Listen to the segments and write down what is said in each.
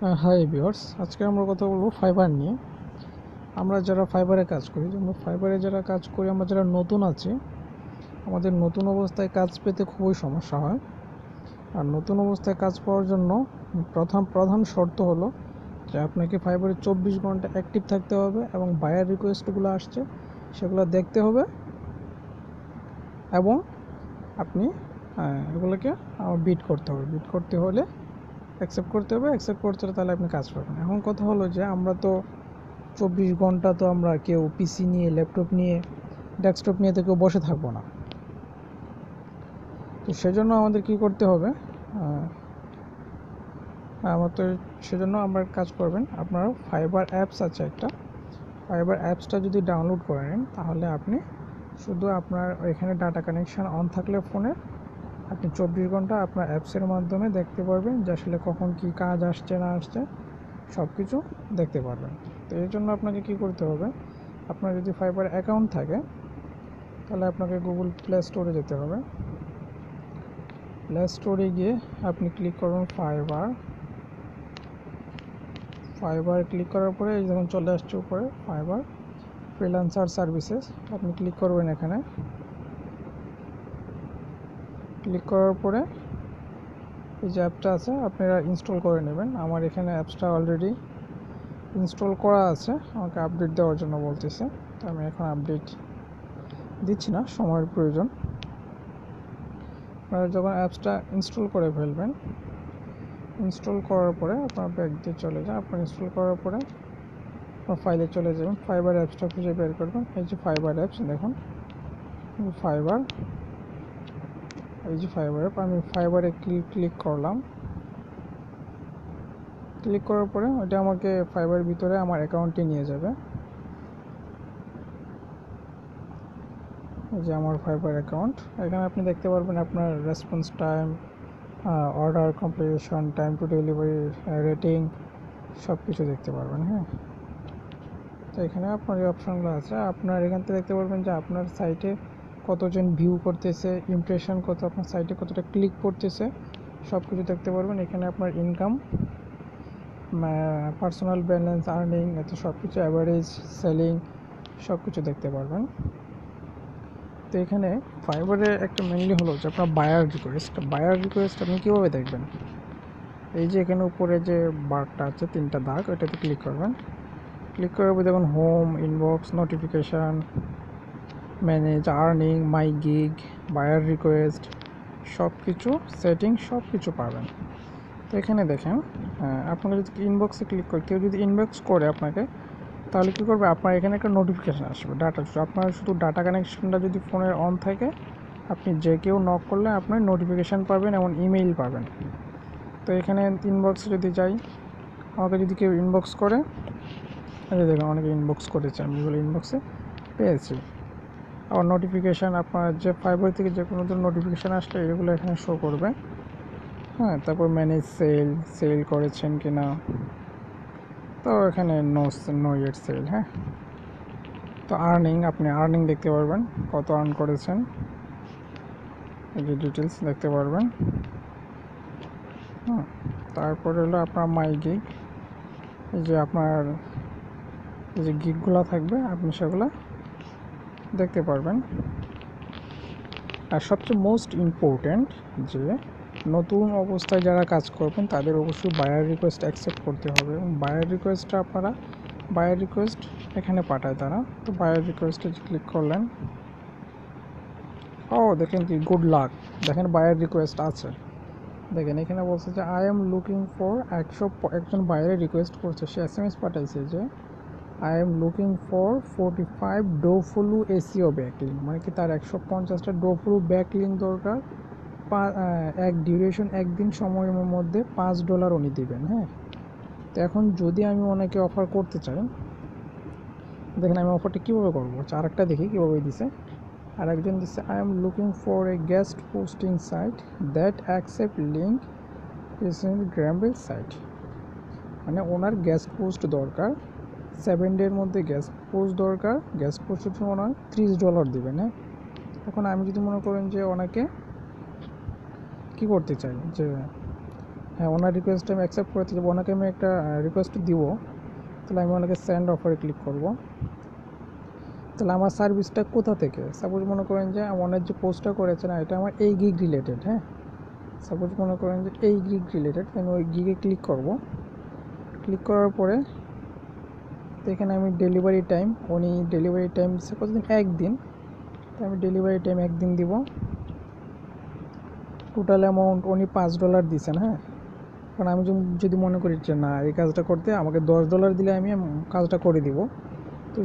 Hi viewers, আজকে আমরা কথা বলবো ফাইবার নিয়ে। আমরা যারা ফাইবারে কাজ করি, আমরা যারা নতুন আছি, আমাদের নতুন অবস্থায় কাজ পেতে খুবই সমস্যা হয়। আর নতুন অবস্থায় কাজ পাওয়ার জন্য প্রধান শর্ত হলো যে আপনাকে ফাইবারে 24 ঘন্টা অ্যাক্টিভ থাকতে হবে এবং বায়ার রিকোয়েস্টগুলো আসছে সেগুলো দেখতে হবে, এবং আপনি এগুলোকে বিট করতে হবে। বিট করতে হলে অ্যাকসেপ্ট করতে হবে, অ্যাকসেপ্ট করতে হলে তাহলে আপনি কাজ পাবেন। এখন কথা হলো যে আমরা তো 24 ঘন্টা তো আমরা কেউ পিসি নিয়ে, ল্যাপটপ নিয়ে, ডেস্কটপ নিয়ে তো কেউ বসে থাকবো না। তো সেজন্য আমাদের কি করতে হবে, সেজন্য আমরা কাজ করবেন, আপনার ফাইবার অ্যাপস আছে একটা। ফাইবার অ্যাপসটা যদি ডাউনলোড করে নেন তাহলে আপনি শুধু আপনার এখানে ডাটা কানেকশান অন থাকলে ফোনে আপনি 24 ঘন্টা আপনার অ্যাপসের মাধ্যমে দেখতে পারবেন যে আসলে কখন কী কাজ আসছে না আসছে সব কিছু দেখতে পারবেন। তো এর জন্য আপনাকে কি করতে হবে, আপনার যদি ফাইবার অ্যাকাউন্ট থাকে তাহলে আপনাকে গুগল প্লে স্টোরে যেতে হবে। প্লে স্টোরে গিয়ে আপনি ক্লিক করবেন ফাইবার ক্লিক করার পরে এই যখন চলে আসছে উপরে ফাইবার ফ্রিল্যান্সার সার্ভিসেস, আপনি ক্লিক করবেন। এখানে ক্লিক করার পরে এই যে অ্যাপটা আছে আপনারা ইনস্টল করে নেবেন। আমার এখানে অ্যাপসটা অলরেডি ইনস্টল করা আছে, আমাকে আপডেট দেওয়ার জন্য বলতেছে, তো আমি এখন আপডেট দিচ্ছি না, সময়ের প্রয়োজন। আপনারা যখন অ্যাপসটা ইনস্টল করে ফেলবেন, ইনস্টল করার পরে আপনার ব্যাক দিয়ে চলে যান। আপনার ইনস্টল করার পরে আপনার ফাইলে চলে যাবেন, ফাইবার অ্যাপসটা খুঁজে বের করবেন। এই যে ফাইবার অ্যাপস, দেখুন ফাইবার, এই যে ফাইবার অ্যাপ। আমি ফাইবারে ক্লিক করলাম। ক্লিক করার পরে ওটা আমাকে ফাইবারের ভিতরে আমার অ্যাকাউন্টে নিয়ে যাবে। এই যে আমার ফাইবার অ্যাকাউন্ট, এখানে আপনি দেখতে পারবেন আপনার response time, order completion, time to delivery, rating, সব কিছু দেখতে পারবেন। হ্যাঁ, তো এখানে আপনার এই অপশানগুলো আছে। আপনার এখান থেকে দেখতে পারবেন যে আপনার সাইটে কতজন ভিউ করতেছে, ইমপ্রেশন কত, আপনার সাইটে কতটা ক্লিক করতেছে, সব কিছু দেখতে পারবেন। এখানে আপনার ইনকাম, পার্সোনাল ব্যালেন্স, আর্নিং, এত সব কিছু, অ্যাভারেজ, সেলিং, সব কিছু দেখতে পারবেন। তো এখানে ফাইবারে একটা মেনলি হলো যে আপনার বায়ার রিকোয়েস্ট আপনি কীভাবে দেখবেন। এই যে এখানে উপরে যে বারটা আছে, 3টা দাগ, ওইটাতে ক্লিক করবেন। ক্লিক করার পর দেখুন home, inbox, notification, manage, earning, my gig, buyer request, সব কিছু সেটিং সব কিছু পাবেন। তো এখানে দেখেন, আপনারা যদি ইনবক্সে ক্লিক করে, কেউ যদি ইনবক্স করে আপনাকে, তাহলে কী করবে, আপনার এখানে একটা নোটিফিকেশান আসবে আপনার শুধু ডাটা কানেকশানটা যদি ফোনের অন থাকে, আপনি যে কেউ নক করলে আপনার নোটিফিকেশান পাবেন এবং ইমেইল পাবেন। তো এখানে ইনবক্সে যদি যাই, আমাকে যদি কেউ ইনবক্স করে, আচ্ছা দেখুন অনেকে ইনবক্স করেছে, আমি এগুলো ইনবক্সে পেয়েছি। আবার নোটিফিকেশান, আপনার যে ফাইবার থেকে যে কোনো ধরনের নোটিফিকেশান আসলে এগুলো এখানে শো করবে। হ্যাঁ, তারপর ম্যানেজ সেল করেছেন কি না, তো এখানে নো ইয়েট সেল। হ্যাঁ, তো আর্নিং, আপনি আর্নিং দেখতে পারবেন, কত আর্ন করেছেন, এই যে ডিটেলস দেখতে পারবেন। তারপরে হলো আপনার মাই গিগ, এই যে আপনার এই যে গিগগুলো থাকবে আপনি সেগুলো দেখতে পারবেন। আর সবচেয়ে মোস্ট ইম্পর্ট্যান্ট যে নতুন অবস্থায় যারা কাজ করবেন তাদের অবশ্যই বায়ার রিকোয়েস্ট অ্যাকসেপ্ট করতে হবে, এবং বায়ার রিকোয়েস্ট এখানে পাঠায় তারা। তো বায়ার রিকোয়েস্টে ক্লিক করলেন, দেখেন কি গুড লাক, দেখেন বায়ার রিকোয়েস্ট আছে। দেখেন এখানে বলছে যে আই এম লুকিং ফর, একজন বায়ারে রিকোয়েস্ট করছে, সে SMS পাঠাইছে যে I am looking for 45 dofollow SEO backlink, মানে কি তার 150টা ডোফুলু ব্যাকলিং দরকার। এক ডিউরেশন, একদিন সময়ের মধ্যে $5 উনি দেবেন। হ্যাঁ, তো এখন যদি আমি ওনাকে অফার করতে চাই, দেখেন আমি অফারটা কীভাবে করবো, আর একটা দেখি কীভাবে দিছে। আর একজন দিচ্ছে I am looking for a guest posting site that accept link gamble site, মানে ওনার গেস্ট পোস্ট দরকার, 7 ডের মধ্যে গেস্ট পোস্ট দরকার। গেস্ট পোস্টের জন্য ওনার $30 দেবেন। হ্যাঁ, এখন আমি যদি মনে করেন যে ওনাকে কী করতে চাই, যে হ্যাঁ, ওনার রিকোয়েস্ট আমি অ্যাকসেপ্ট করতে যাবো, ওনাকে আমি একটা রিকোয়েস্ট দিব। তাহলে আমি ওনাকে সেন্ড অফারে ক্লিক করব। তাহলে আমার সার্ভিসটা কোথা থেকে, সাপোজ মনে করেন যে ওনার যে পোস্টটা করেছে না, এটা আমার এই গিগ রিলেটেড। হ্যাঁ, সাপোজ মনে করেন যে এই গিগ রিলেটেড, আমি ওই গিগে ক্লিক করব। ক্লিক করার পরে তো এখানে আমি ডেলিভারি টাইম, উনি ডেলিভারি টাইম দিচ্ছে কতদিন, একদিন। তো আমি ডেলিভারি টাইম একদিন দিব। টোটাল অ্যামাউন্ট উনি $5 দিয়েছেন। হ্যাঁ, কারণ আমি যদি মনে করি যে না এই কাজটা করতে আমাকে $10 দিলে আমি কাজটা করে দিব, তো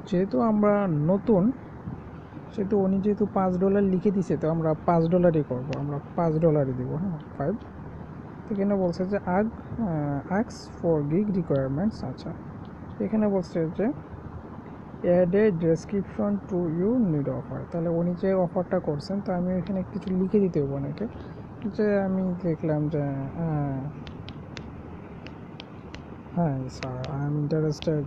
যেহেতু আমরা নতুন, সেহেতু উনি যেহেতু $5 লিখে দিছে, তো আমরা $5 করবো, আমরা $5 দিব। হ্যাঁ, 5। এখানে বলছে যে আক্স ফর গিগ রিকোয়ারমেন্টস। আচ্ছা, এখানে বলছে যে add a description to you need offer. তাহলে উনি যে অফারটা করছেন, তো আমি এখানে কিছু লিখে দিতে হবে ওনাকে, যে আমি দেখলাম যে হ্যাঁ sir, I am interested,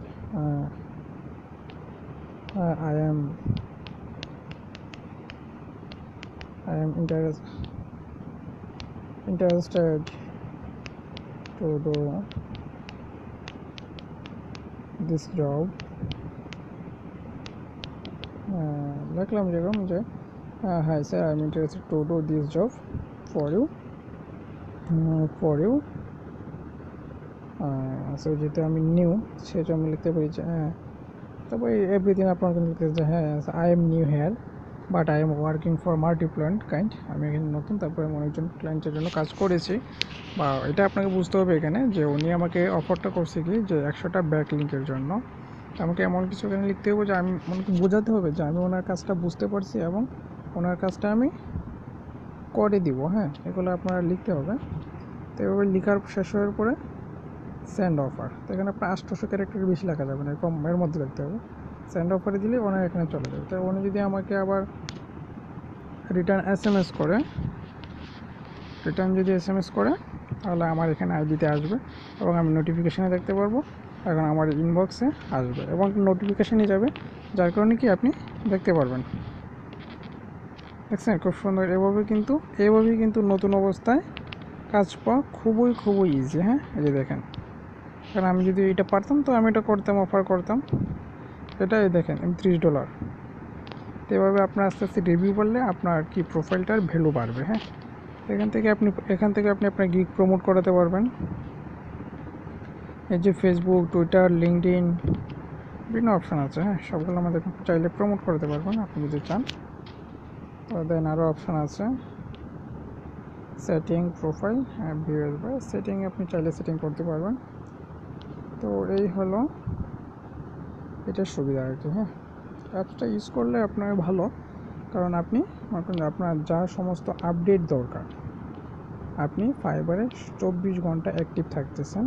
I am interested to do this job. লিখলাম যেরকম যে hi sir, I'm interested to do this job for you. So যেহেতু আমি নিউ, সেটা আমি লিখতে পারি যে তারপরে এভরিথিং আপনার লিখতে যে হ্যাঁ I am new here but I am working for multiple client. আমি এখানে নতুন, তারপরে আমি অনেকজন ক্লায়েন্টের জন্য কাজ করেছি। বা এটা আপনাকে বুঝতে হবে এখানে যে উনি আমাকে অফারটা করছে কি, যে 100টা ব্যাক লিঙ্কের জন্য। আমাকে এমন কিছু এখানে লিখতে হবে যে আমি ওনাকে বোঝাতে হবে যে আমি ওনার কাজটা বুঝতে পারছি এবং ওনার কাজটা আমি করে দিব। হ্যাঁ, এগুলো আপনারা লিখতে হবে। তো এভাবে লেখার শেষ হওয়ার পরে সেন্ড অফার, তো এখানে আপনার 800 ক্যারেক্টার বেশি লেখা যাবে না, এরকম এর মধ্যে লিখতে হবে। সেন্ড অফারে দিলে ওনার এখানে চলে যাবে। তো উনি যদি আমাকে আবার রিটার্ন এসএমএস করে, তাহলে আমার এখানে আইডিতে আসবে এবং আমি নোটিফিকেশানে দেখতে পারবো। এখন আমার ইনবক্সে আসবে এবং নোটিফিকেশানই যাবে, যার কারণে কি আপনি দেখতে পারবেন। দেখছেন খুব সুন্দর। এভাবেই কিন্তু নতুন অবস্থায় কাজ পাওয়া খুবই ইজি। হ্যাঁ, এই যে দেখেন, কারণ আমি যদি এটা পারতাম তো আমি এটা করতাম, অফার করতাম। এটাই দেখেন $30। তো এভাবে আপনার আস্তে আস্তে রিভিউ করলে আপনার কি প্রোফাইলটার ভ্যালু বাড়বে। হ্যাঁ, এখান থেকে আপনি আপনার গিগ প্রমোট করাতে পারবেন। এই যে ফেসবুক, টুইটার, লিঙ্কডইন, বিভিন্ন অপশান আছে। হ্যাঁ, সবগুলো আমাদের চাইলে প্রমোট করতে পারবেন আপনি যদি চান। তো দেন আরও অপশান আছে, সেটিং প্রোফাইল, ভিউয়ার বা সেটিং, আপনি চাইলে সেটিং করতে পারবেন। তো এই হলো এটার সুবিধা আর কি। হ্যাঁ, অ্যাপসটা ইউজ করলে আপনার ভালো, কারণ আপনি আপনার যা সমস্ত আপডেট দরকার, আপনি ফাইবারে 24 ঘন্টা অ্যাক্টিভ থাকতেছেন।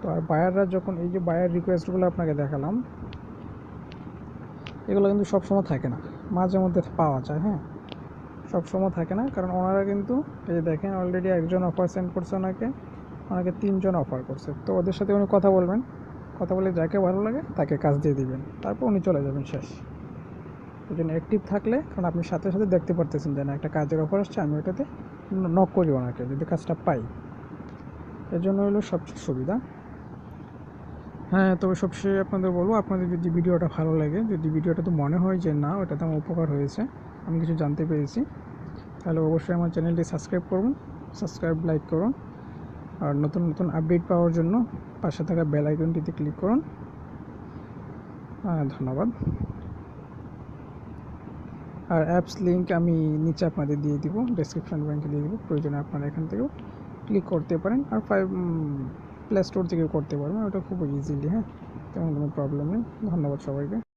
তো আর বায়াররা যখন এই যে বায়ার রিকোয়েস্টগুলো আপনাকে দেখালাম, এগুলো কিন্তু সবসময় থাকে না, মাঝে মধ্যে পাওয়া যায়। হ্যাঁ, সবসময় থাকে না, কারণ ওনারা কিন্তু এই দেখেন অলরেডি একজন অফার সেন্ড করছে ওনাকে 3জন অফার করছে। তো ওদের সাথে উনি কথা বলবেন, কথা বলে যাকে ভালো লাগে তাকে কাজ দিয়ে দিবেন, তারপর উনি চলে যাবেন, শেষ। ওই জন্য অ্যাক্টিভ থাকলে, কারণ আপনি সাথে সাথে দেখতে পারতেছেন যে না একটা কাজের অফার আসছে, আমি ওটাতে নক করি ওনাকে যদি কাজটা পাই। এর জন্য হলো সবচেয়ে সুবিধা। হ্যাঁ, তবে সবশেষে আপনাদের বলবো, আপনাদের যদি ভিডিওটা ভালো লাগে, যদি ভিডিওটা তো মনে হয় যে না ওটাতে আমার উপকার হয়েছে, আমি কিছু জানতে পেরেছি, তাহলে অবশ্যই আমার চ্যানেলটি সাবস্ক্রাইব লাইক করুন। আর নতুন আপডেট পাওয়ার জন্য পাশে থাকা বেল আইকনটিতে ক্লিক করুন। ধন্যবাদ। আর অ্যাপস লিঙ্ক আমি নিচে আপনাদের দিয়ে দিব, ডেসক্রিপশন ব্যাঙ্কে দিয়ে দিব, প্রয়োজনে আপনারা এখান থেকেও ক্লিক করতে পারেন। আর প্লে স্টোর থেকেও করতে পারবেন, ওটা খুব ইজিলি। হ্যাঁ, তেমন কোনো প্রবলেম নেই। ধন্যবাদ সবাইকে।